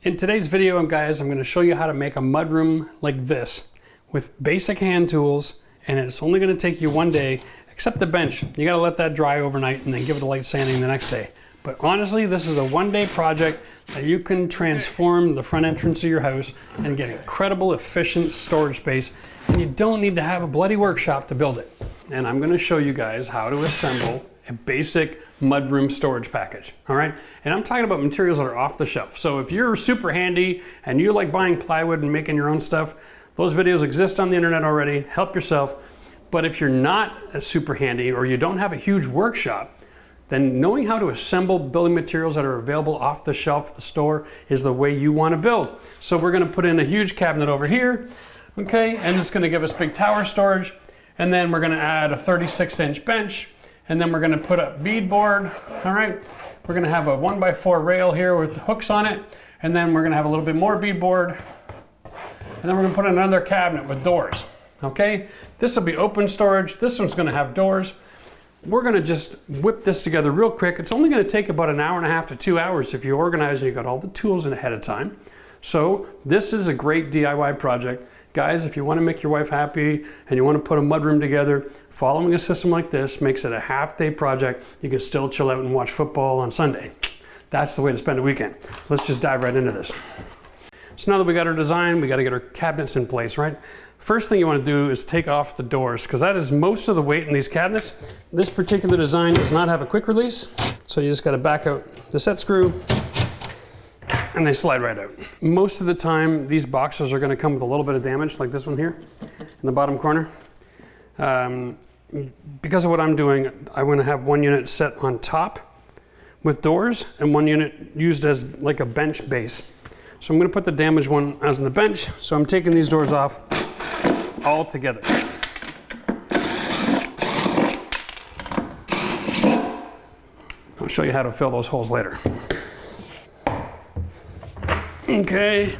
In today's video, guys, I'm going to show you how to make a mudroom like this with basic hand tools, and it's only going to take you one day, except the bench. You got to let that dry overnight and then give it a light sanding the next day. But honestly, this is a one-day project that you can transform the front entrance of your house and get incredible, efficient storage space, and you don't need to have a bloody workshop to build it. And I'm going to show you guys how to assemble a basic mudroom storage package, all right? And I'm talking about materials that are off the shelf. So if you're super handy and you like buying plywood and making your own stuff, those videos exist on the internet already. Help yourself. But if you're not super handy or you don't have a huge workshop, then knowing how to assemble building materials that are available off the shelf at the store is the way you want to build. So we're going to put in a huge cabinet over here, okay? And it's going to give us big tower storage. And then we're going to add a 36-inch bench. And then we're going to put up beadboard, all right? We're going to have a 1x4 rail here with hooks on it. And then we're going to have a little bit more beadboard. And then we're going to put in another cabinet with doors, okay? This will be open storage. This one's going to have doors. We're going to just whip this together real quick. It's only going to take about an hour and a half to 2 hours if you organize and you got all the tools in ahead of time. So this is a great DIY project. Guys, if you want to make your wife happy and you want to put a mudroom together, following a system like this makes it a half-day project. You can still chill out and watch football on Sunday. That's the way to spend a weekend. Let's just dive right into this. So now that we got our design, we got to get our cabinets in place, right? First thing you want to do is take off the doors, because that is most of the weight in these cabinets. This particular design does not have a quick release, so you just got to back out the set screw and they slide right out. Most of the time, these boxes are going to come with a little bit of damage, like this one here in the bottom corner. Because of what I'm doing, I want to have one unit set on top with doors and one unit used as like a bench base. So I'm going to put the damaged one as on the bench. So I'm taking these doors off all together. I'll show you how to fill those holes later. Okay.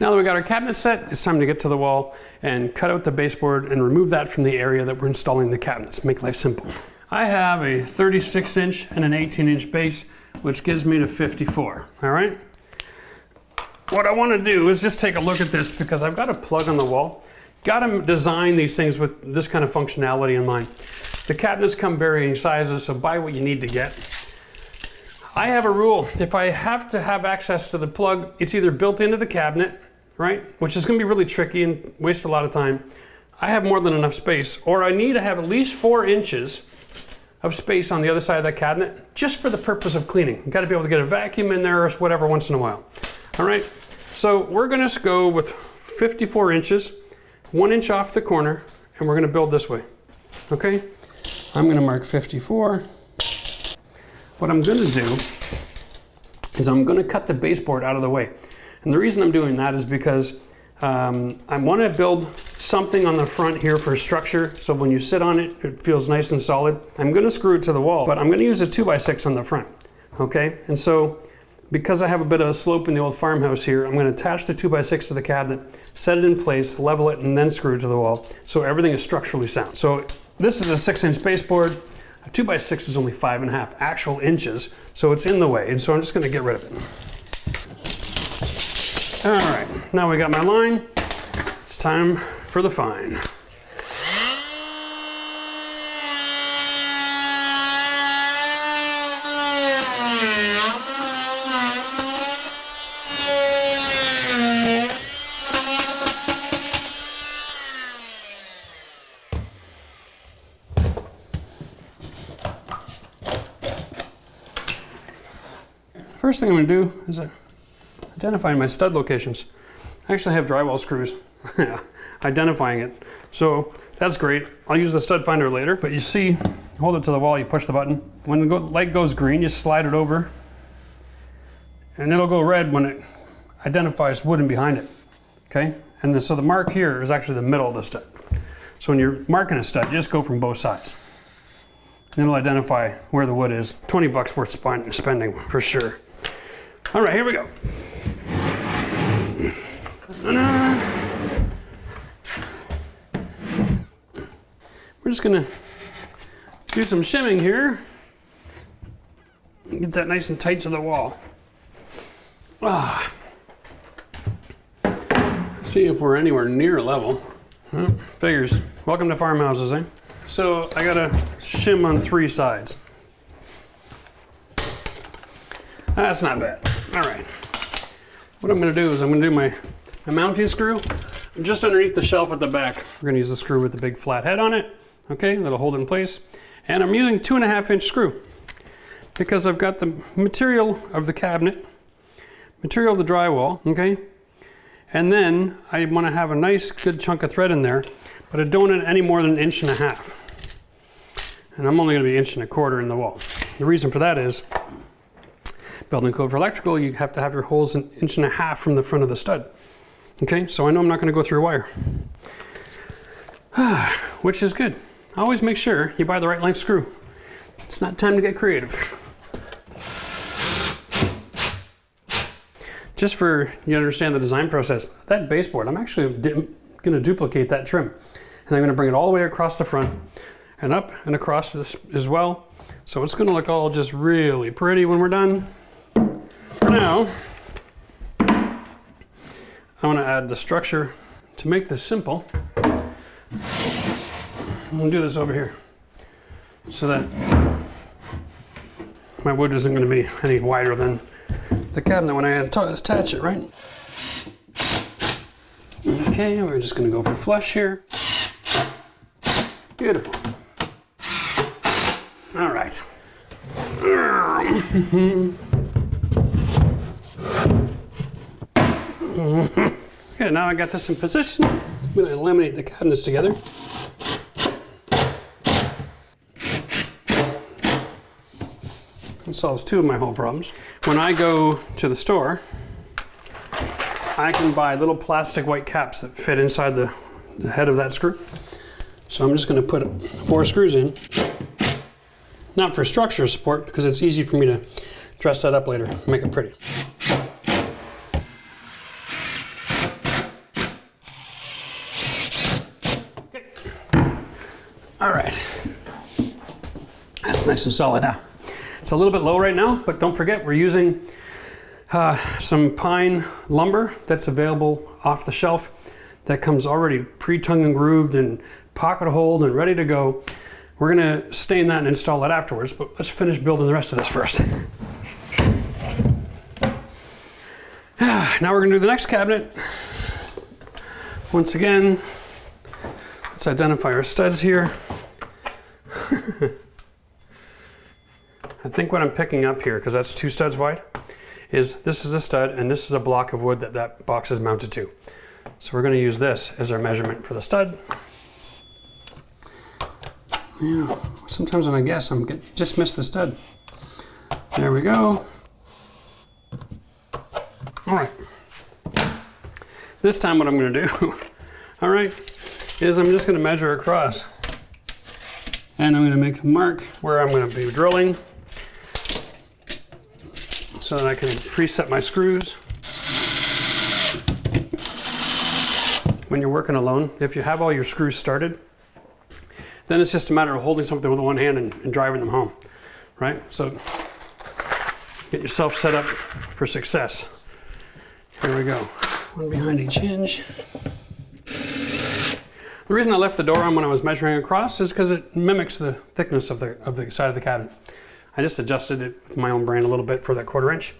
Now that we got our cabinet set, it's time to get to the wall and cut out the baseboard and remove that from the area that we're installing the cabinets. Make life simple. I have a 36-inch and an 18-inch base, which gives me to 54, all right? What I want to do is just take a look at this, because I've got a plug on the wall. Got to design these things with this kind of functionality in mind. The cabinets come varying sizes, so buy what you need to get. I have a rule. If I have to have access to the plug, it's either built into the cabinet, right? Which is going to be really tricky and waste a lot of time. I have more than enough space, or I need to have at least 4 inches of space on the other side of that cabinet, just for the purpose of cleaning. You've got to be able to get a vacuum in there or whatever once in a while. All right, so we're going to go with 54 inches, 1 inch off the corner, and we're going to build this way, okay? I'm going to mark 54. What I'm going to do is I'm going to cut the baseboard out of the way. And the reason I'm doing that is because I want to build something on the front here for structure, so when you sit on it, it feels nice and solid. I'm going to screw it to the wall, but I'm going to use a 2x6 on the front, okay? And so because I have a bit of a slope in the old farmhouse here, I'm going to attach the 2x6 to the cabinet, set it in place, level it, and then screw it to the wall, so everything is structurally sound. So this is a 6-inch baseboard. A 2x6 is only 5.5 actual inches, so it's in the way, and so I'm just going to get rid of it. All right, now we got my line. It's time for the fine. First thing I'm going to do is identify my stud locations. I actually have drywall screws identifying it. So that's great. I'll use the stud finder later, but you see, you hold it to the wall, you push the button. When the light goes green, you slide it over, and it'll go red when it identifies wooden behind it, okay? And then, so the mark here is actually the middle of the stud. So when you're marking a stud, you just go from both sides. And it'll identify where the wood is. 20 bucks worth spending for sure. All right, here we go. We're just gonna do some shimming here. Get that nice and tight to the wall. See if we're anywhere near level. Figures. Welcome to farmhouses, eh? So I got a shim on 3 sides. That's not bad. All right. What I'm gonna do is I'm gonna do my mounting screw just underneath the shelf at the back. We're gonna use the screw with the big flat head on it. Okay, that'll hold it in place. And I'm using 2.5-inch screw because I've got the material of the cabinet, material of the drywall, okay? And then I want to have a nice good chunk of thread in there, but I don't want it any more than 1.5 inches. And I'm only going to be 1.25 inches in the wall. The reason for that is, building code for electrical, you have to have your holes 1.5 inches from the front of the stud. Okay, so I know I'm not going to go through wire. Which is good. Always make sure you buy the right length screw. It's not time to get creative. Just for you to understand the design process, that baseboard, I'm actually going to duplicate that trim. And I'm going to bring it all the way across the front and up and across as well. So it's going to look all just really pretty when we're done. Now, I want to add the structure to make this simple. I'm going to do this over here so that my wood isn't going to be any wider than the cabinet when I attach it, right? Okay, we're just gonna go for flush here. Beautiful. All right. Okay, now I got this in position. I'm gonna laminate the cabinets together. It solves 2 of my whole problems. When I go to the store, I can buy little plastic white caps that fit inside the head of that screw. So I'm just going to put 4 screws in. Not for structure support, because it's easy for me to dress that up later, make it pretty. Okay. All right. That's nice and solid now. It's a little bit low right now, but don't forget we're using some pine lumber that's available off the shelf that comes already pre-tongue and grooved and pocket holed and ready to go. We're gonna stain that and install it afterwards, but let's finish building the rest of this first. Now we're gonna do the next cabinet. Once again, let's identify our studs here. I think what I'm picking up here, because that's 2 studs wide, is this is a stud and this is a block of wood that that box is mounted to. So we're going to use this as our measurement for the stud. Yeah, sometimes when I guess, just missed the stud. There we go. All right. This time what I'm going to do, all right, is I'm just going to measure across. And I'm going to make a mark where I'm going to be drilling, so that I can preset my screws. When you're working alone, if you have all your screws started, then it's just a matter of holding something with one hand and driving them home, right? So get yourself set up for success. Here we go. 1 behind each hinge. The reason I left the door on when I was measuring across is because it mimics the thickness of the side of the cabinet. I just adjusted it with my own brain a little bit for that 1/4 inch.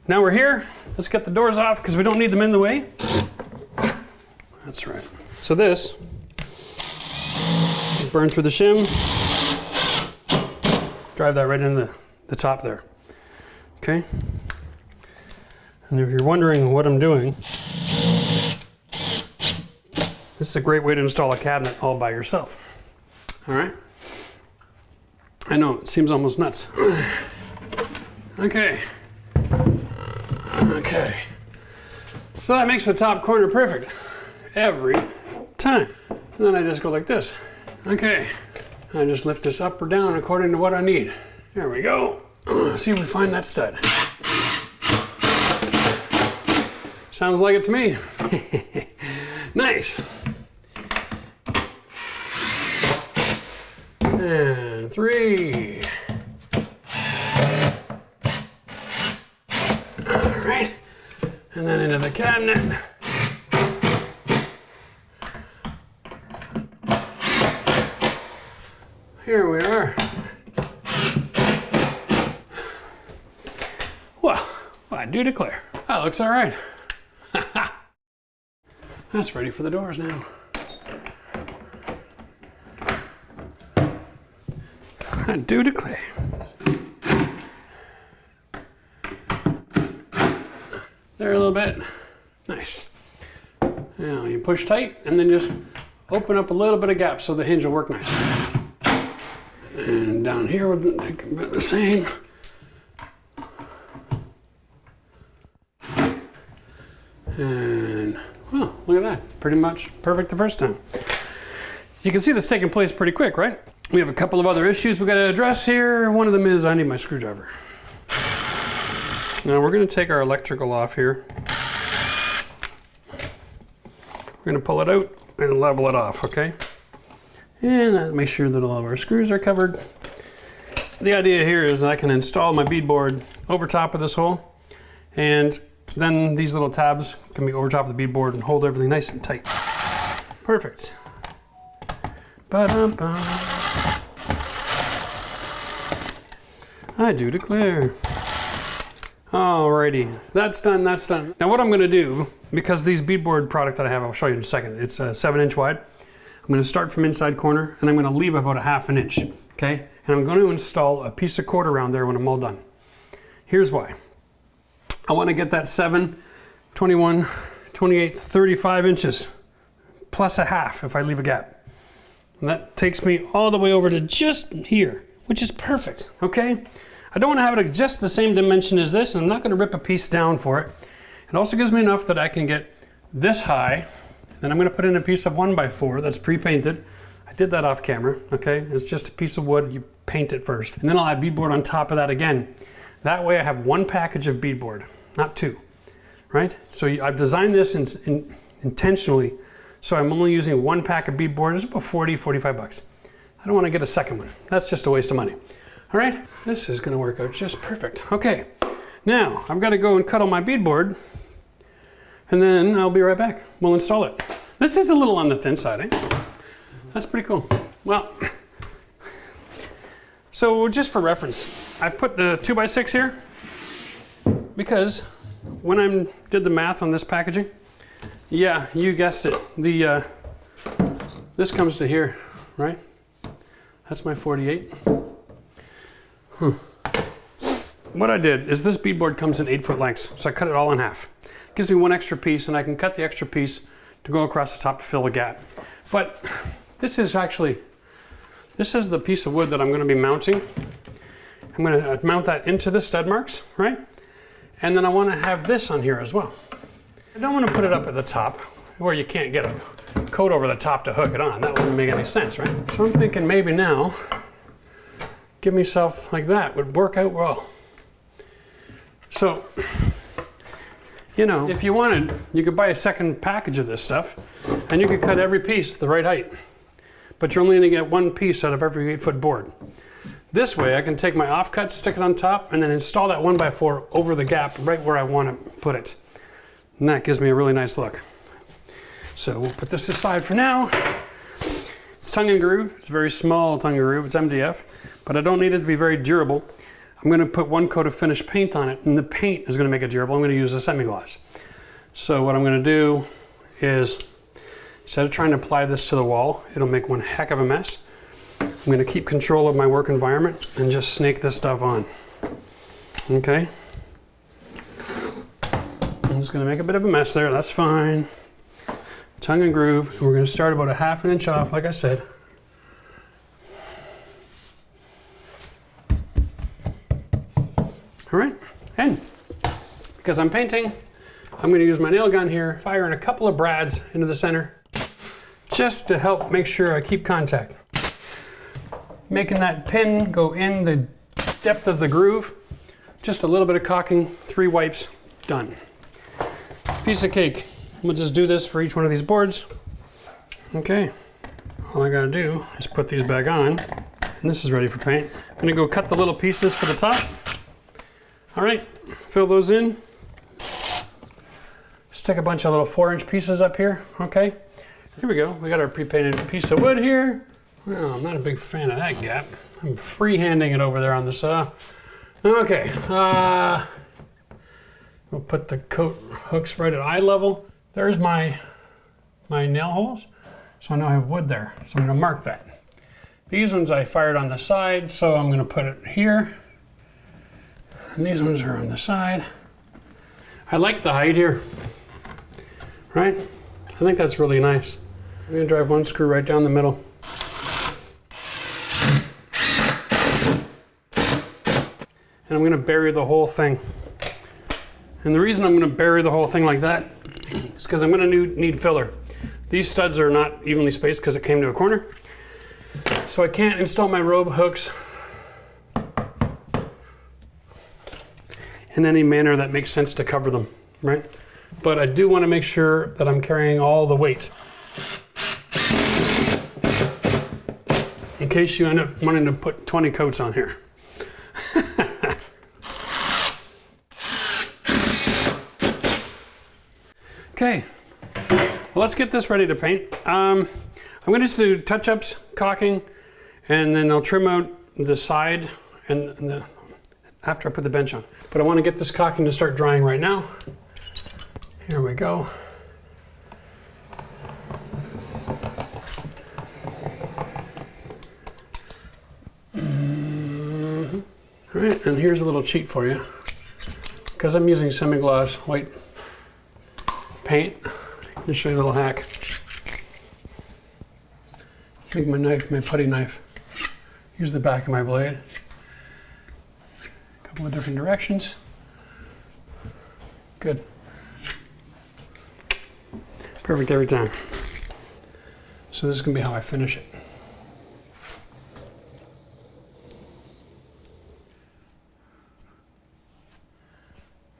Now we're here. Let's get the doors off because we don't need them in the way. That's right. So this, burn through the shim, drive that right into the top there. Okay? And if you're wondering what I'm doing, this is a great way to install a cabinet all by yourself. All right? I know, it seems almost nuts. Okay. Okay. So that makes the top corner perfect every time. And then I just go like this. Okay. I just lift this up or down according to what I need. There we go. See if we find that stud. Sounds like it to me. Nice. And 3. All right. And then into the cabinet. Here we are. Well, I do declare, that looks all right. That's ready for the doors now. I do declare. There a little bit. Nice. Now you push tight and then just open up a little bit of gap so the hinge will work nice. And down here we'll take about the same. And well, look at that. Pretty much perfect the first time. You can see this taking place pretty quick, right? We have a couple of other issues we got to address here. One of them is I need my screwdriver. Now we're going to take our electrical off here. We're going to pull it out and level it off, okay? And make sure that all of our screws are covered. The idea here is I can install my beadboard over top of this hole, and then these little tabs can be over top of the beadboard and hold everything nice and tight. Perfect. Ba-dum-bum. I do declare. Alrighty, that's done, that's done. Now what I'm gonna do, because these beadboard product that I have, I'll show you in a second, it's 7-inch wide. I'm gonna start from inside corner and I'm gonna leave about a 1/2 inch, okay? And I'm gonna install a piece of cord around there when I'm all done. Here's why. I wanna get that 7, 21, 28, 35 inches, plus a 1/2 if I leave a gap. And that takes me all the way over to just here, which is perfect, okay? I don't want to have it just the same dimension as this, and I'm not going to rip a piece down for it. It also gives me enough that I can get this high, and I'm going to put in a piece of 1x4 that's pre-painted. I did that off camera, okay? It's just a piece of wood, you paint it first. And then I'll add beadboard on top of that again. That way I have one package of beadboard, not two, right? So I've designed this intentionally, so I'm only using one pack of beadboard. It's about 40, 45 bucks. I don't want to get a second one. That's just a waste of money. All right, this is gonna work out just perfect. Okay, now I've got to go and cut on my beadboard, and then I'll be right back. We'll install it. This is a little on the thin side, eh? That's pretty cool. Well, so just for reference, I put the 2x6 here because when I did the math on this packaging, yeah, you guessed it. This comes to here, right? That's my 48. What I did is this beadboard comes in 8-foot lengths, so I cut it all in half. Gives me one extra piece, and I can cut the extra piece to go across the top to fill the gap. But this is the piece of wood that I'm going to be mounting. I'm going to mount that into the stud marks, right? And then I want to have this on here as well. I don't want to put it up at the top where you can't get a coat over the top to hook it on. That wouldn't make any sense, right? So I'm thinking maybe now give myself like that would work out well. So, you know, if you wanted, you could buy a second package of this stuff and you could cut every piece the right height, but you're only gonna get one piece out of every 8-foot board. This way I can take my offcut, stick it on top, and then install that 1x4 over the gap right where I want to put it. And that gives me a really nice look. So we'll put this aside for now. It's tongue and groove. It's a very small tongue and groove. It's MDF, but I don't need it to be very durable. I'm going to put one coat of finished paint on it, and the paint is going to make it durable. I'm going to use a semi-gloss. So what I'm going to do is, instead of trying to apply this to the wall, it'll make one heck of a mess. I'm going to keep control of my work environment and just snake this stuff on. Okay. I'm just going to make a bit of a mess there. That's fine. Tongue and groove, and we're going to start about a 1/2 inch off, like I said. All right, and because I'm painting, I'm going to use my nail gun here, firing a couple of brads into the center, just to help make sure I keep contact. Making that pin go in the depth of the groove, just a little bit of caulking, 3 wipes, done. Piece of cake. We'll just do this for each one of these boards. Okay, all I gotta do is put these back on, and this is ready for paint. I'm gonna go cut the little pieces for the top. All right, fill those in. Stick a bunch of little 4-inch pieces up here, okay? Here we go. We got our pre-painted piece of wood here. Well, I'm not a big fan of that gap. I'm freehanding it over there on the saw. Okay, we'll put the coat hooks right at eye level. There's my nail holes. So I know I have wood there. So I'm gonna mark that. These ones I fired on the side, so I'm gonna put it here. And these ones are on the side. I like the height here, right? I think that's really nice. I'm gonna drive one screw right down the middle. And I'm gonna bury the whole thing. And the reason I'm gonna bury the whole thing like that is because I'm gonna need filler. These studs are not evenly spaced because it came to a corner. So I can't install my robe hooks in any manner that makes sense to cover them, right? But I do want to make sure that I'm carrying all the weight. In case you end up wanting to put 20 coats on here. Okay, well, let's get this ready to paint. I'm going to just do touch-ups, caulking, and then I'll trim out the side and after I put the bench on. But I want to get this caulking to start drying right now. Here we go. All right, and here's a little cheat for you. Because I'm using semi-gloss white paint, let me show you a little hack. Take my knife, my putty knife. Use the back of my blade. A couple of different directions. Good. Perfect every time. So this is gonna be how I finish it.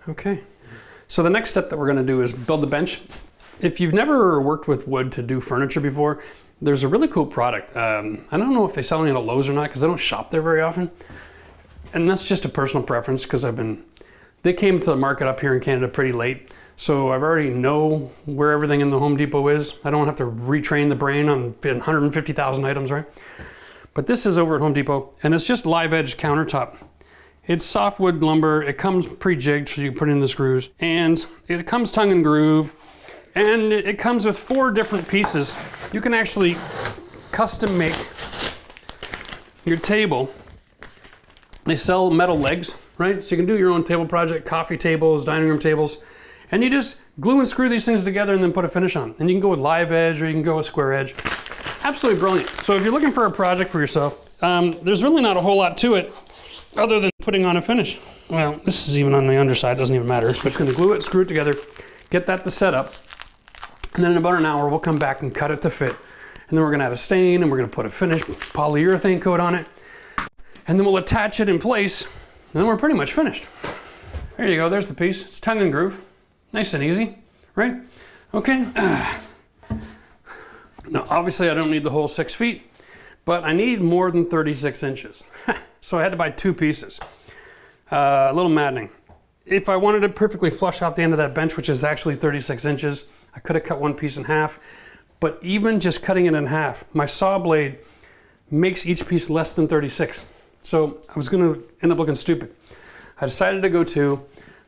Okay. So the next step that we're gonna do is build the bench. If you've never worked with wood to do furniture before, there's a really cool product. I don't know if they sell it at Lowe's or not because I don't shop there very often. And that's just a personal preference because they came to the market up here in Canada pretty late. So I've already know where everything in the Home Depot is. I don't have to retrain the brain on 150,000 items, right? But this is over at Home Depot and it's just live edge countertop. It's softwood lumber, it comes pre-jigged so you can put in the screws, and it comes tongue and groove, and it comes with 4 different pieces. You can actually custom make your table. They sell metal legs, right? So you can do your own table project, coffee tables, dining room tables, and you just glue and screw these things together and then put a finish on. And you can go with live edge or you can go with square edge. Absolutely brilliant. So if you're looking for a project for yourself, there's really not a whole lot to it other than putting on a finish. Well, this is even on the underside, doesn't even matter. But it's gonna glue it, screw it together, get that to set up, and then in about an hour, we'll come back and cut it to fit. And then we're gonna add a stain and we're gonna put a finish polyurethane coat on it. And then we'll attach it in place, and then we're pretty much finished. There you go, there's the piece. It's tongue and groove. Nice and easy, right? Okay. Now, obviously I don't need the whole 6 feet, but I need more than 36 inches. So I had to buy 2 pieces. A little maddening. If I wanted to perfectly flush out the end of that bench, which is actually 36 inches, I could have cut one piece in half. But even just cutting it in half, my saw blade makes each piece less than 36. So I was gonna end up looking stupid. I decided to go 2.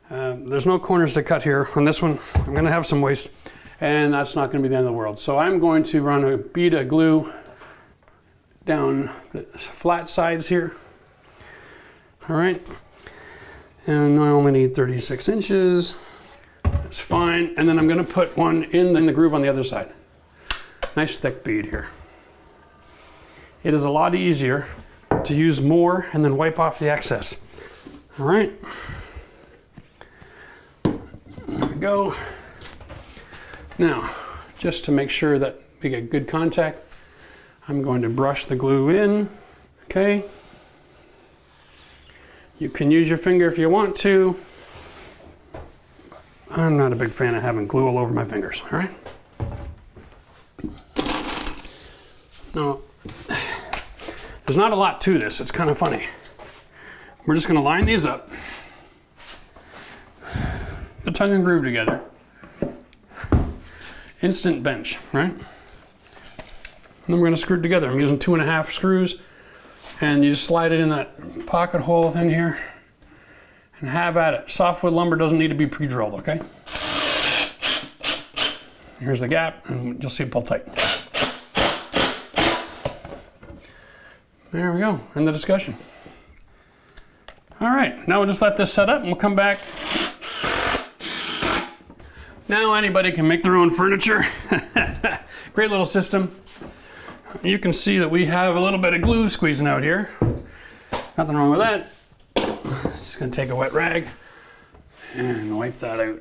There's no corners to cut here. On this one, I'm gonna have some waste, and that's not gonna be the end of the world. So I'm going to run a bead of glue down the flat sides here. All right, and I only need 36 inches. That's fine. And then I'm gonna put one in the groove on the other side. Nice thick bead here. It is a lot easier to use more and then wipe off the excess. All right, there we go. Now, just to make sure that we get good contact, I'm going to brush the glue in, okay? You can use your finger if you want to. I'm not a big fan of having glue all over my fingers, all right? Now, there's not a lot to this, it's kind of funny. We're just gonna line these up, the tongue and groove together, instant bench, right? And then we're gonna screw it together. I'm using 2.5 screws, and you just slide it in that pocket hole in here and have at it. Softwood lumber doesn't need to be pre-drilled, okay? Here's the gap, and you'll see it pull tight. There we go, end the discussion. All right, now we'll just let this set up and we'll come back. Now anybody can make their own furniture. Great little system. You can see that we have a little bit of glue squeezing out here. Nothing wrong with that. Just gonna take a wet rag and wipe that out.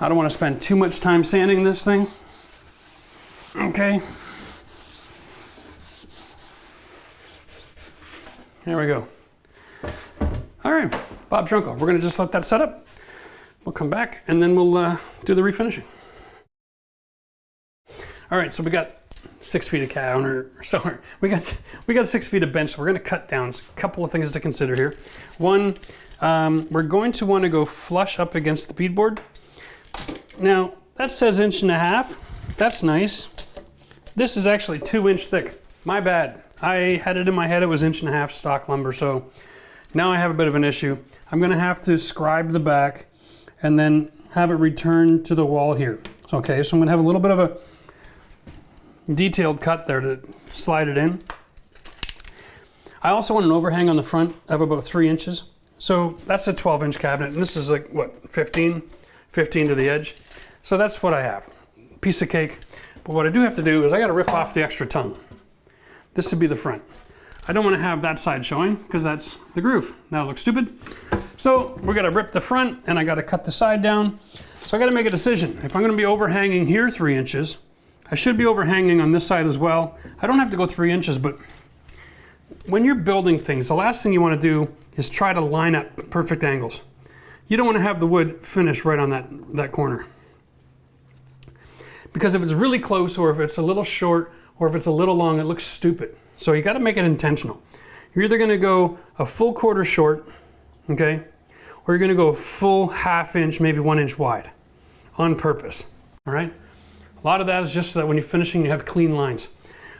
I don't want to spend too much time sanding this thing. Okay. There we go. All right, Bob's your uncle. We're gonna just let that set up. We'll come back and then we'll do the refinishing. All right, so we got 6 feet of counter, sorry, we got 6 feet of bench. So we're gonna cut down. So a couple of things to consider here. One, we're going to want to go flush up against the beadboard. Now that says 1.5 inches. That's nice. This is actually 2 inch thick. My bad. I had it in my head it was 1.5 inch stock lumber, so now I have a bit of an issue. I'm gonna have to scribe the back and then have it return to the wall here. Okay, so I'm gonna have a little bit of a detailed cut there to slide it in. I also want an overhang on the front of about 3 inches. So that's a 12-inch cabinet, and this is like, what, 15 to the edge. So that's what I have, piece of cake. But what I do have to do is I gotta rip off the extra tongue. This would be the front. I don't want to have that side showing because that's the groove. Now it looks stupid. So we're gonna rip the front and I gotta cut the side down. So I gotta make a decision. If I'm gonna be overhanging here 3 inches, I should be overhanging on this side as well. I don't have to go 3 inches, but when you're building things, the last thing you want to do is try to line up perfect angles. You don't want to have the wood finish right on that corner. Because if it's really close, or if it's a little short, or if it's a little long, it looks stupid. So you got to make it intentional. You're either going to go a full quarter short, okay, or you're going to go a full 1/2 inch, maybe 1 inch wide, on purpose. All right. A lot of that is just so that when you're finishing, you have clean lines.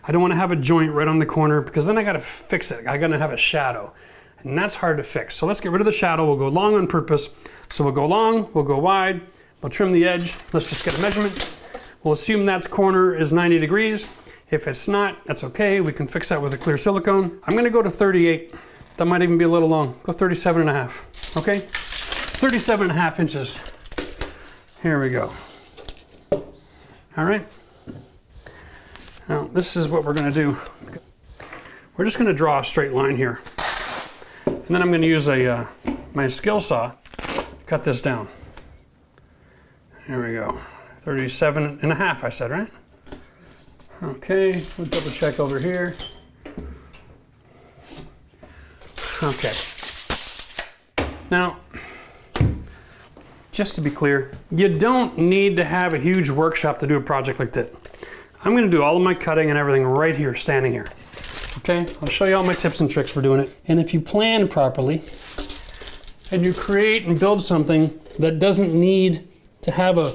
I don't want to have a joint right on the corner because then I got to fix it. I got to have a shadow, and that's hard to fix. So let's get rid of the shadow. We'll go long on purpose. So we'll go long, we'll go wide, we'll trim the edge. Let's just get a measurement. We'll assume that corner is 90 degrees. If it's not, that's okay. We can fix that with a clear silicone. I'm gonna go to 38. That might even be a little long. Go 37.5, okay? 37.5 inches. Here we go. All right. Now, this is what we're gonna do. We're just gonna draw a straight line here. And then I'm gonna use my skill saw, cut this down. There we go. 37.5, I said, right? Okay, we'll double check over here. Okay. Now, just to be clear, you don't need to have a huge workshop to do a project like this. I'm gonna do all of my cutting and everything right here, standing here. Okay, I'll show you all my tips and tricks for doing it. And if you plan properly, and you create and build something that doesn't need to have a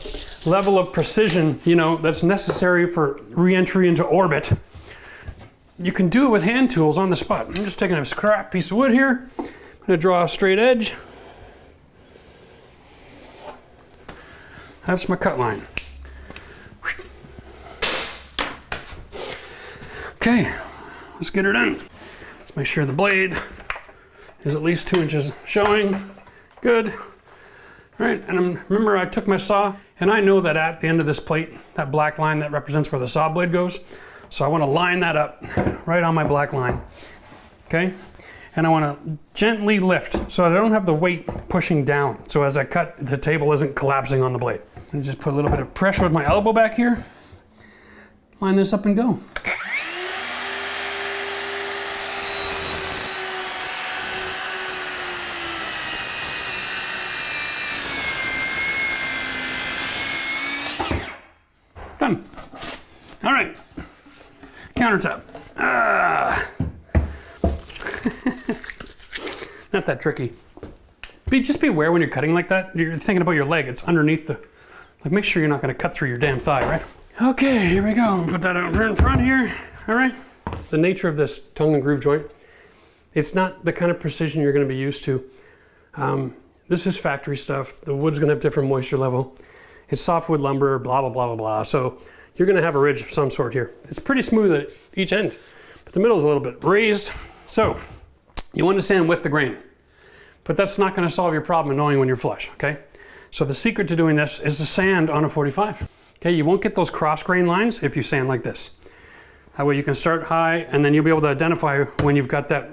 level of precision, you know, that's necessary for re-entry into orbit, you can do it with hand tools on the spot. I'm just taking a scrap piece of wood here. I'm gonna draw a straight edge. That's my cut line. Okay, let's get her done. Let's make sure the blade is at least 2 inches showing. Good. All right, and remember I took my saw, and I know that at the end of this plate, that black line that represents where the saw blade goes. So I want to line that up right on my black line, okay? And I want to gently lift so I don't have the weight pushing down. So as I cut, the table isn't collapsing on the blade. And just put a little bit of pressure with my elbow back here. Line this up and go. Done. All right, countertop. Not that tricky. Just be aware when you're cutting like that. You're thinking about your leg. It's underneath the, like make sure you're not gonna cut through your damn thigh, right? Okay, here we go. Put that over in front here, all right? The nature of this tongue and groove joint, it's not the kind of precision you're gonna be used to. This is factory stuff. The wood's gonna have different moisture level. It's softwood lumber, blah, blah, blah, blah, blah. So you're gonna have a ridge of some sort here. It's pretty smooth at each end, but the middle's a little bit raised. So you want to sand with the grain, but that's not gonna solve your problem of knowing when you're flush, okay? So the secret to doing this is to sand on a 45. Okay, you won't get those cross grain lines if you sand like this. That way you can start high and then you'll be able to identify when you've got that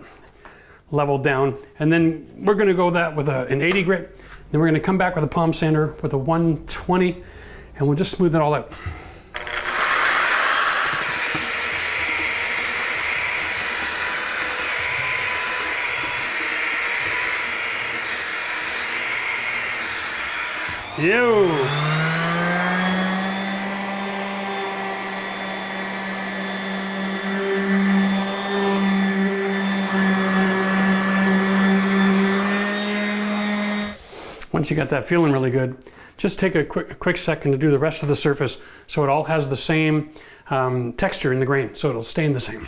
level down. And then we're gonna go that with an 80 grit. Then we're gonna come back with a palm sander with a 120 and we'll just smooth it all out. Yo! Once you got that feeling really good, just take a quick second to do the rest of the surface so it all has the same texture in the grain, so it'll stain the same.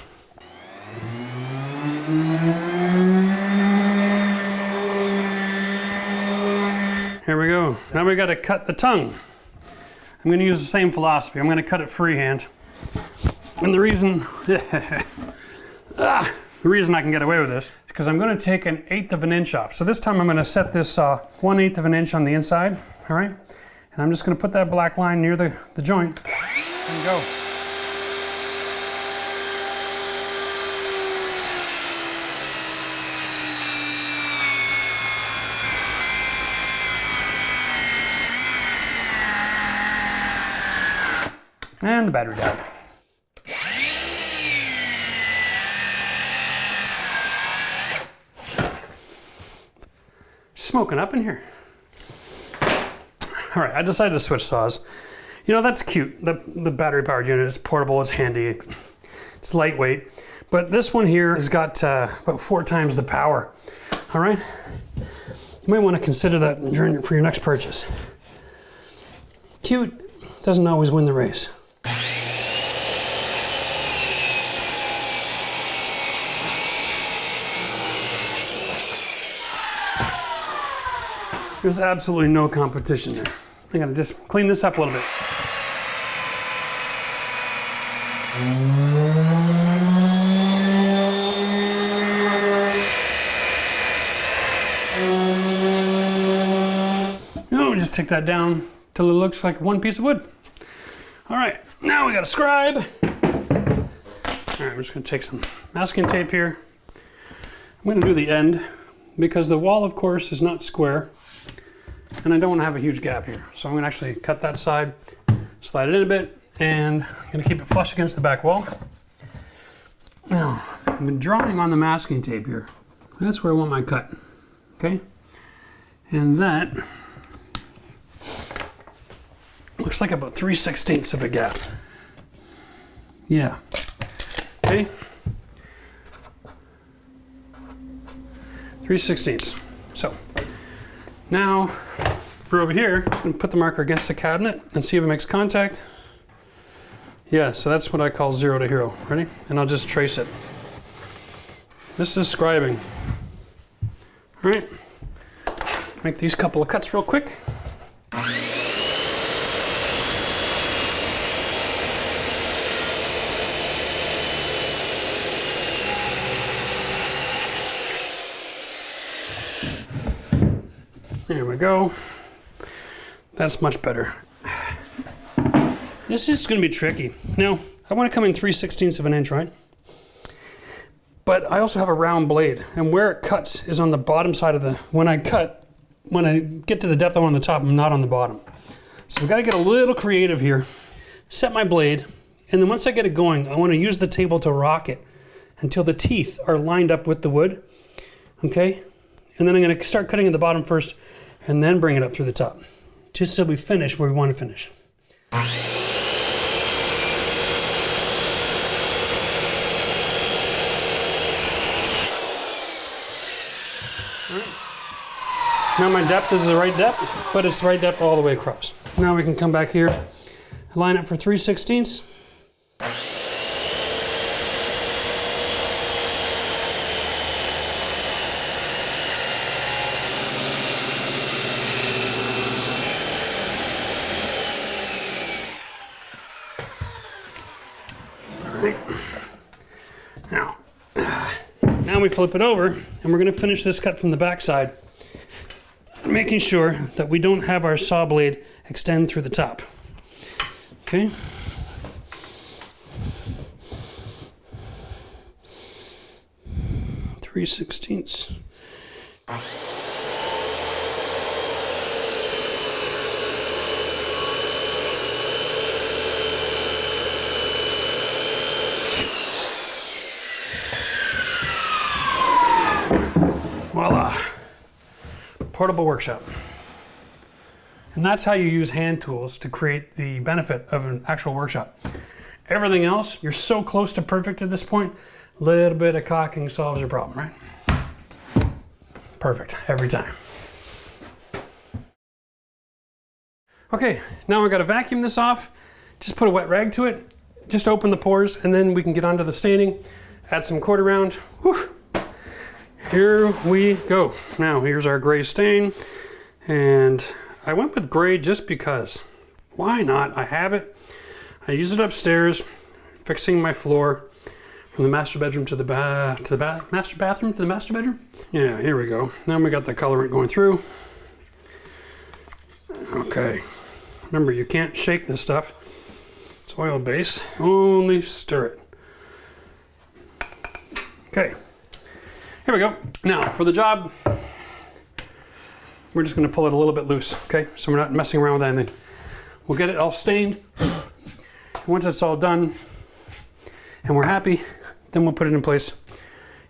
Here we go. Now we got to cut the tongue. I'm going to use the same philosophy. I'm going to cut it freehand. And the reason, the reason I can get away with this is because I'm going to take 1/8 of an inch off. So this time I'm going to set this 1/8 of an inch on the inside, all right? And I'm just going to put that black line near the joint and go. And the battery died. Smoking up in here. All right, I decided to switch saws. You know, that's cute. The battery powered unit is portable, it's handy, it's lightweight. But this one here has got about 4 times the power. All right? You might want to consider that for your next purchase. Cute doesn't always win the race. There's absolutely no competition there. I gotta just clean this up a little bit. Now we just take that down till it looks like one piece of wood. All right, now we got a scribe. All right, I'm just gonna take some masking tape here. I'm gonna do the end because the wall, of course, is not square. And I don't want to have a huge gap here. So I'm going to actually cut that side, slide it in a bit, and I'm going to keep it flush against the back wall. Now, I'm drawing on the masking tape here. That's where I want my cut, okay? And that looks like about 3/16 of a gap. Yeah, okay? 3/16. So, now, for over here, I'm gonna put the marker against the cabinet and see if it makes contact. Yeah, so that's what I call 0 to hero. Ready? And I'll just trace it. This is scribing. All right, make these couple of cuts real quick. There we go. That's much better. This is going to be tricky. Now, I want to come in 3/16 of an inch, right? But I also have a round blade, and where it cuts is on the bottom side of the, when I get to the depth I want on the top, I'm not on the bottom. So we've got to get a little creative here. Set my blade, and then once I get it going, I want to use the table to rock it until the teeth are lined up with the wood, okay? And then I'm going to start cutting at the bottom first, and then bring it up through the top, just so we finish where we want to finish. All right. Now my depth is the right depth, but it's the right depth all the way across. Now we can come back here, line it for 3/16. Now we flip it over, and we're going to finish this cut from the back side, making sure that we don't have our saw blade extend through the top. Okay. Three 3/16. Voila, portable workshop. And that's how you use hand tools to create the benefit of an actual workshop. Everything else, you're so close to perfect at this point, a little bit of caulking solves your problem, right? Perfect, every time. Okay, now we've got to vacuum this off. Just put a wet rag to it, just open the pores, and then we can get onto the staining, add some quarter round. Whew. Here we go. Now here's our gray stain, and I went with gray just because. Why not? I have it. I use it upstairs, fixing my floor from the master bedroom to the master bathroom to the master bedroom. Yeah, here we go. Now we got the colorant going through. Okay. Remember, you can't shake this stuff. It's oil base. Only stir it. Okay. Here we go. Now, for the job, we're just going to pull it a little bit loose, okay? So we're not messing around with anything. We'll get it all stained. Once it's all done and we're happy, then we'll put it in place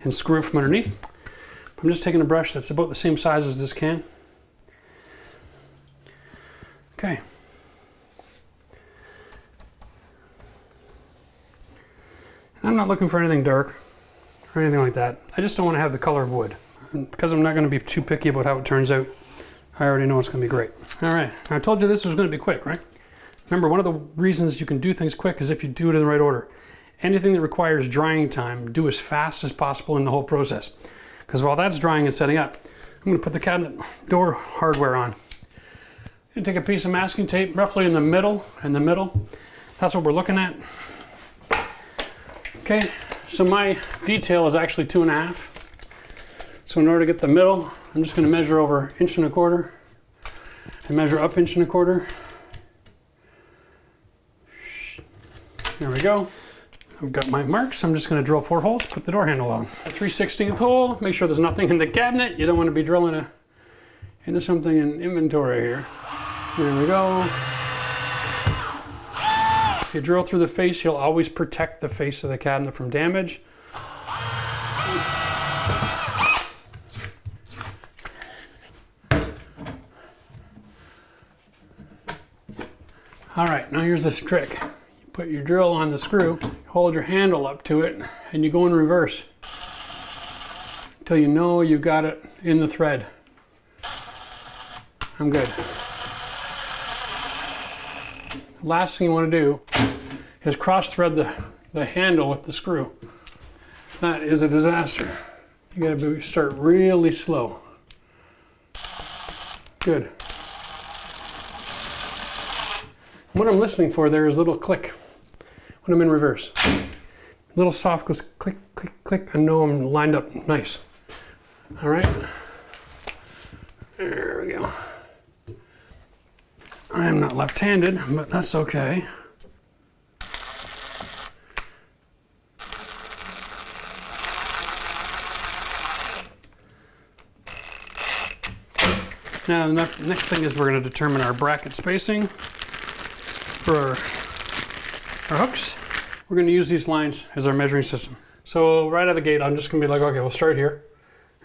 and screw it from underneath. I'm just taking a brush that's about the same size as this can. Okay. I'm not looking for anything dark or anything like that. I just don't want to have the color of wood. And because I'm not going to be too picky about how it turns out, I already know it's going to be great. All right, I told you this was going to be quick, right? Remember, one of the reasons you can do things quick is if you do it in the right order. Anything that requires drying time, do as fast as possible in the whole process. Because while that's drying and setting up, I'm going to put the cabinet door hardware on. You take a piece of masking tape roughly in the middle, That's what we're looking at. Okay. So my detail is actually 2.5. So in order to get the middle, I'm just going to measure over 1.25 inches and measure up 1.25 inches. There we go. I've got my marks. I'm just going to drill 4 holes, put the door handle on. A 3/16 hole, make sure there's nothing in the cabinet. You don't want to be drilling into something in inventory here. There we go. If you drill through the face, you'll always protect the face of the cabinet from damage. All right, now here's this trick. You put your drill on the screw, hold your handle up to it, and you go in reverse until you know you've got it in the thread. I'm good. Last thing you want to do is cross thread the handle with the screw. That is a disaster. You gotta start really slow. Good. What I'm listening for there is a little click when I'm in reverse. A little soft goes click, click, click. I know I'm lined up nice. All right. There we go. I am not left-handed, but that's okay. Now, the next thing is we're going to determine our bracket spacing for our hooks. We're going to use these lines as our measuring system. So right out of the gate, I'm just going to be like, okay, we'll start here.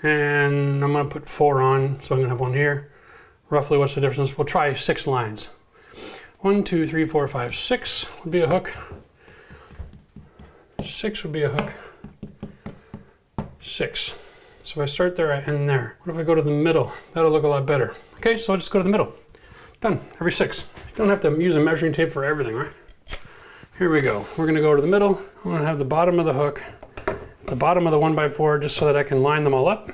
And I'm going to put 4 on, so I'm going to have 1 here. Roughly, what's the difference? We'll try 6 lines. 1, 2, 3, 4, 5, 6 would be a hook. 6 would be a hook. 6. So I start there, I end there. What if I go to the middle? That'll look a lot better. Okay, so I'll just go to the middle. Done, every 6. You don't have to use a measuring tape for everything, right? Here we go. We're gonna go to the middle. I'm gonna have the bottom of the hook, the bottom of the 1x4, just so that I can line them all up.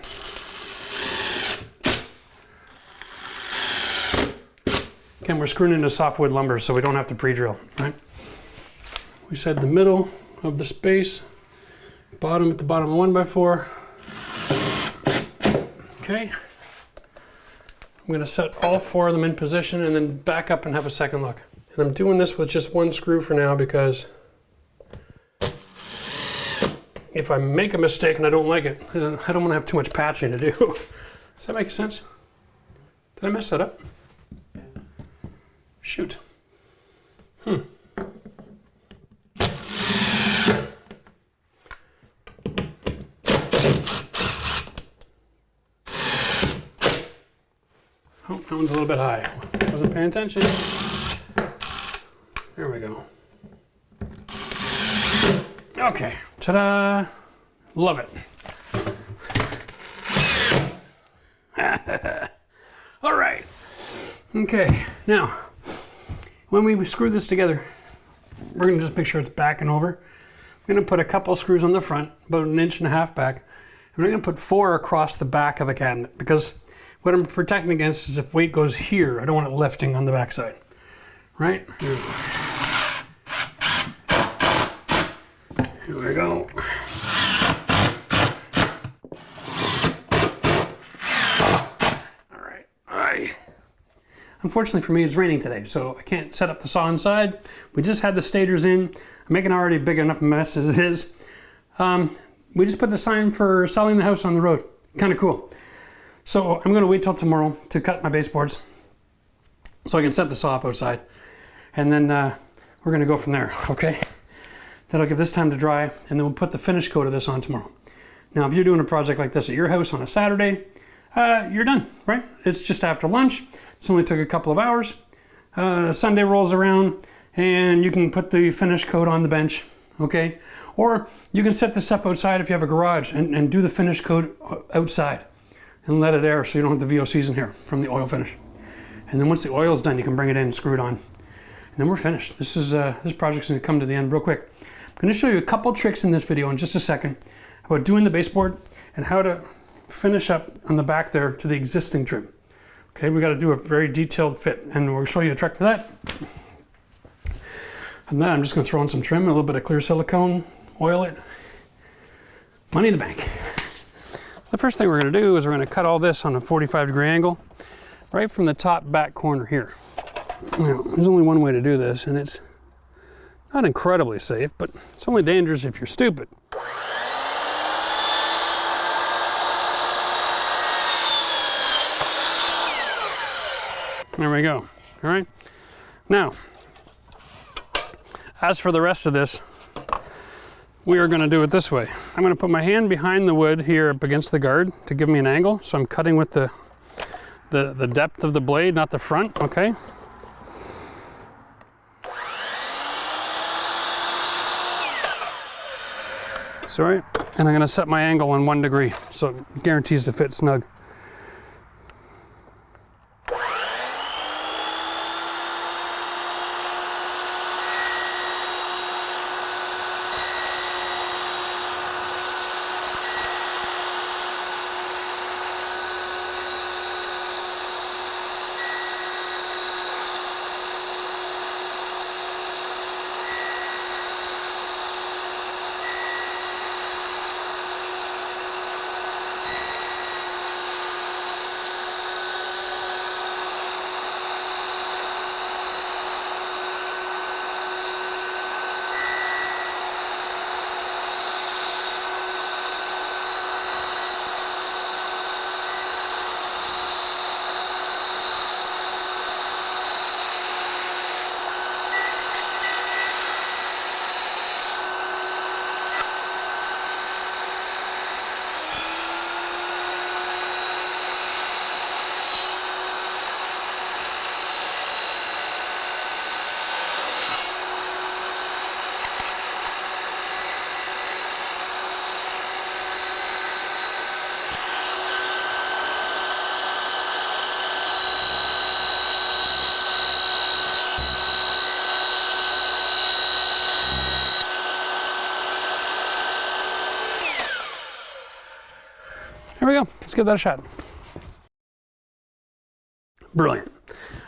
Again, we're screwing into softwood lumber, so we don't have to pre-drill, right? We said the middle of the space, bottom at the bottom of the 1x4. Okay. I'm gonna set all 4 of them in position and then back up and have a second look. And I'm doing this with just 1 screw for now because if I make a mistake and I don't like it, I don't wanna have too much patching to do. Does that make sense? Did I mess that up? Shoot. Oh, that one's a little bit high. Wasn't paying attention. There we go. Okay, ta-da! Love it. All right. Okay, now, when we screw this together, we're gonna just make sure it's back and over. I'm gonna put a couple screws on the front, about 1.5 inches back, and we're gonna put 4 across the back of the cabinet because what I'm protecting against is if weight goes here, I don't want it lifting on the backside, right? Here we go. All right. Unfortunately for me, it's raining today, so I can't set up the saw inside. We just had the stators in. I'm making already a big enough mess as it is. We just put the sign for selling the house on the road. Kind of cool. So I'm gonna wait till tomorrow to cut my baseboards so I can set the saw up outside. And then we're gonna go from there, okay? That'll give this time to dry, and then we'll put the finish coat of this on tomorrow. Now, if you're doing a project like this at your house on a Saturday, you're done, right? It's just after lunch. This only took a couple of hours. Sunday rolls around and you can put the finish coat on the bench, okay? Or you can set this up outside if you have a garage and do the finish coat outside and let it air so you don't have the VOCs in here from the oil finish. And then once the oil's done, you can bring it in and screw it on. And then we're finished. This project's gonna come to the end real quick. I'm gonna show you a couple tricks in this video in just a second about doing the baseboard and how to finish up on the back there to the existing trim. Okay, we got to do a very detailed fit, and we'll show you a trick for that. And then I'm just going to throw in some trim, a little bit of clear silicone, oil it. Money in the bank. The first thing we're going to do is we're going to cut all this on a 45-degree angle, right from the top back corner here. Now, there's only one way to do this, and it's not incredibly safe, but it's only dangerous if you're stupid. There we go. All right. Now, as for the rest of this, we are going to do it this way. I'm going to put my hand behind the wood here up against the guard to give me an angle. So I'm cutting with the depth of the blade, not the front, okay? Sorry. And I'm going to set my angle on 1 degree so it guarantees to fit snug. let's give that a shot. Brilliant.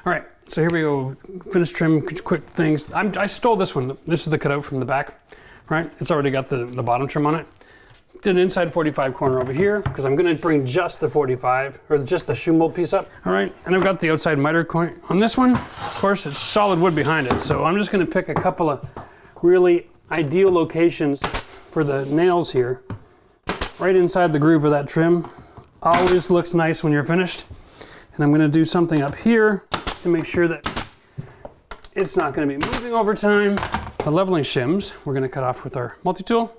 All right, so here we go. Finish trim, quick things. I stole this one. This is the cutout from the back, right? It's already got the bottom trim on it. Did an inside 45 corner over here because I'm going to bring just the 45 or just the shoe mold piece up. All right, and I've got the outside miter coin on this one. Of course, it's solid wood behind it, so I'm just going to pick a couple of really ideal locations for the nails here. Right inside the groove of that trim. Always looks nice when you're finished. And I'm going to do something up here to make sure that it's not going to be moving over time. The leveling shims we're going to cut off with our multi-tool.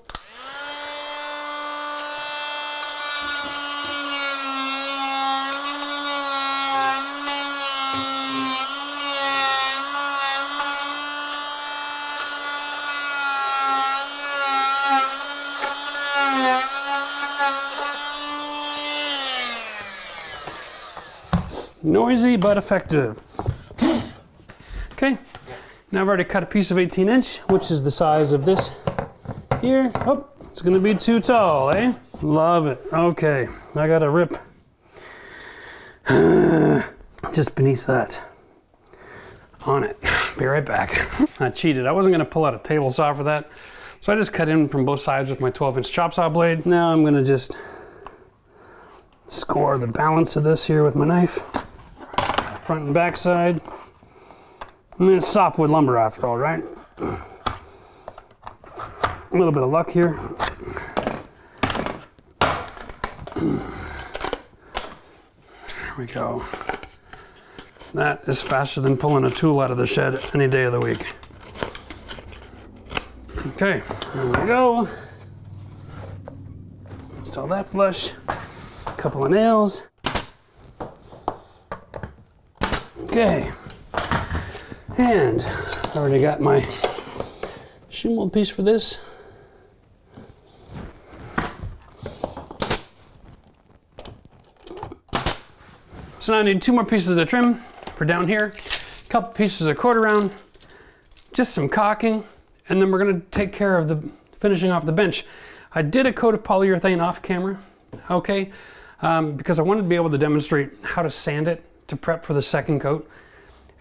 Noisy but effective. Okay, now I've already cut a piece of 18-inch, which is the size of this here. Oh, it's gonna be too tall, eh? Love it. Okay, I gotta rip just beneath that on it. Be right back. I cheated. I wasn't gonna pull out a table saw for that, so I just cut in from both sides with my 12-inch chop saw blade. Now I'm gonna just score the balance of this here with my knife. Front and back side. I mean, it's softwood lumber after all, right? A little bit of luck here. There we go. That is faster than pulling a tool out of the shed any day of the week. Okay, there we go. Install that flush. A couple of nails. Okay, and I already got my shoe mold piece for this. So now I need 2 more pieces of trim for down here, a couple pieces of quarter round, just some caulking, and then we're going to take care of the finishing off the bench. I did a coat of polyurethane off camera, okay, because I wanted to be able to demonstrate how to sand it to prep for the second coat,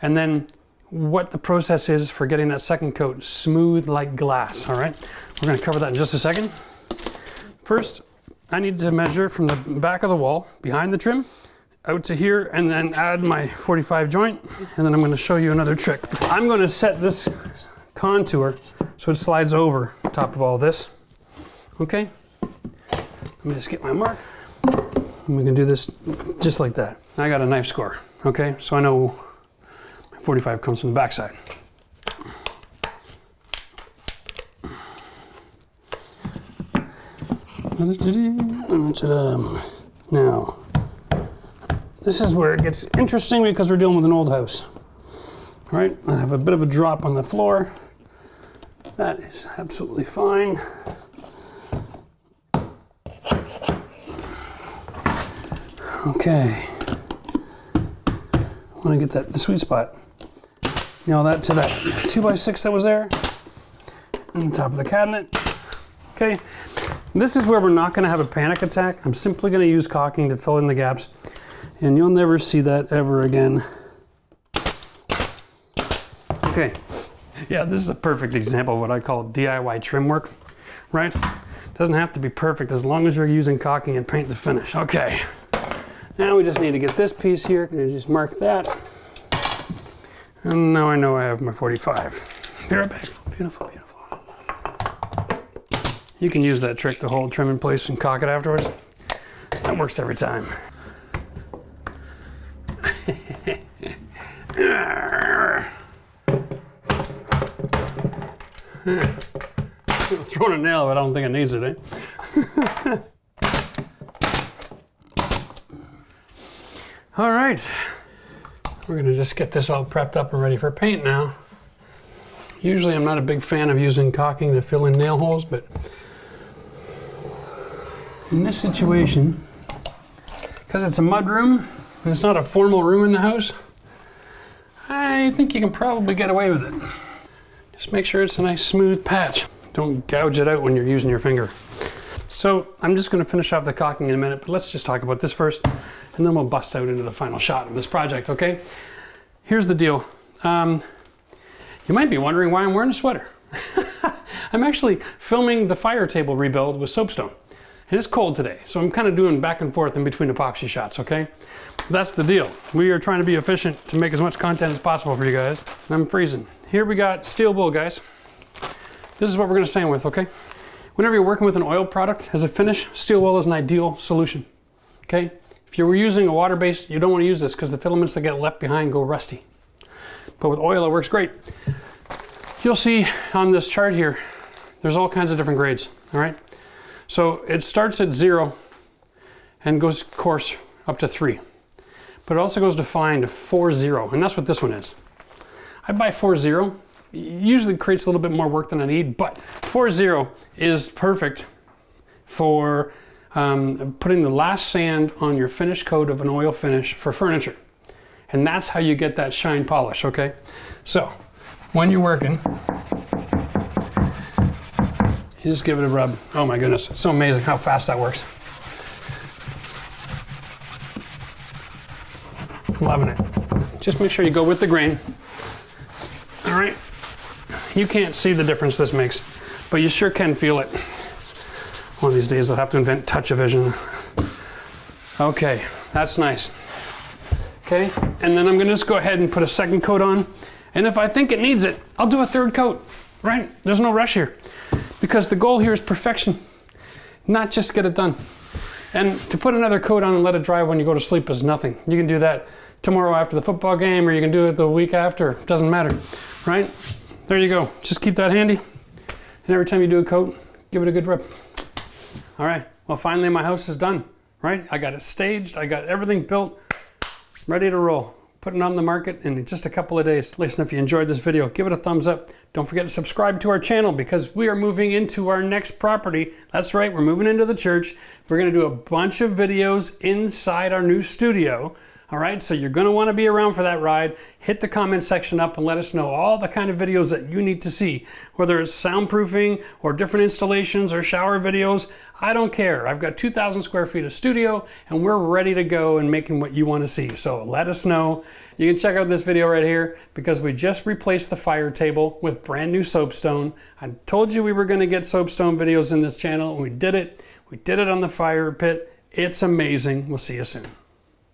and then what the process is for getting that second coat smooth like glass. All right, we're going to cover that in just a second. First, I need to measure from the back of the wall behind the trim out to here, and then add my 45 joint, and then I'm going to show you another trick. I'm going to set this contour so it slides over top of all this. Okay, let me just get my mark. And we can do this just like that. I got a knife score, okay? So I know my 45 comes from the backside. Now, this is where it gets interesting because we're dealing with an old house. All right, I have a bit of a drop on the floor. That is absolutely fine. Okay, I want to get the sweet spot. Nail that to that 2x6 that was there, on the top of the cabinet. Okay, this is where we're not going to have a panic attack. I'm simply going to use caulking to fill in the gaps, and you'll never see that ever again. Okay, yeah, this is a perfect example of what I call DIY trim work, right? Doesn't have to be perfect as long as you're using caulking and paint to finish. Okay. Now we just need to get this piece here, and just mark that. And now I know I have my 45. Be right back. Beautiful, beautiful. You can use that trick to hold trim in place and caulk it afterwards. That works every time. Throwing a nail, but I don't think it needs it, eh? All right, we're gonna just get this all prepped up and ready for paint now. Usually I'm not a big fan of using caulking to fill in nail holes, but in this situation, because it's a mudroom and it's not a formal room in the house, I think you can probably get away with it. Just make sure it's a nice smooth patch. Don't gouge it out when you're using your finger. So I'm just going to finish off the caulking in a minute, but let's just talk about this first, and then we'll bust out into the final shot of this project, okay? Here's the deal. You might be wondering why I'm wearing a sweater. I'm actually filming the fire table rebuild with soapstone. And it's cold today, so I'm kind of doing back and forth in between epoxy shots, okay? That's the deal. We are trying to be efficient to make as much content as possible for you guys. I'm freezing. Here we got steel wool, guys. This is what we're gonna sand with, okay? Whenever you're working with an oil product as a finish, steel wool is an ideal solution, okay? If you were using a water-based, you don't wanna use this because the filaments that get left behind go rusty. But with oil, it works great. You'll see on this chart here, there's all kinds of different grades, all right? So it starts at 0 and goes coarse up to 3. But it also goes to fine to 4-0, and that's what this one is. I buy 4-0. It usually creates a little bit more work than I need, but 4-0 is perfect for putting the last sand on your finish coat of an oil finish for furniture. And that's how you get that shine polish, okay? So when you're working, you just give it a rub. Oh my goodness, it's so amazing how fast that works. Loving it. Just make sure you go with the grain. All right. You can't see the difference this makes, but you sure can feel it. One of these days I'll have to invent touch-o-vision. Okay, that's nice. Okay, and then I'm gonna just go ahead and put a second coat on. And if I think it needs it, I'll do a third coat, right? There's no rush here. Because the goal here is perfection, not just get it done. And to put another coat on and let it dry when you go to sleep is nothing. You can do that tomorrow after the football game, or you can do it the week after. It doesn't matter, right? There you go. Just keep that handy. And every time you do a coat, give it a good rub. All right, well, finally my house is done, right? I got it staged, I got everything built, ready to roll. Putting it on the market in just a couple of days. Listen, if you enjoyed this video, give it a thumbs up. Don't forget to subscribe to our channel because we are moving into our next property. That's right, we're moving into the church. We're gonna do a bunch of videos inside our new studio. All right, so you're gonna wanna be around for that ride. Hit the comment section up and let us know all the kind of videos that you need to see, whether it's soundproofing or different installations or shower videos. I don't care. I've got 2,000 square feet of studio and we're ready to go and making what you wanna see. So let us know. You can check out this video right here because we just replaced the fire table with brand new soapstone. I told you we were gonna get soapstone videos in this channel and we did it. We did it on the fire pit. It's amazing. We'll see you soon.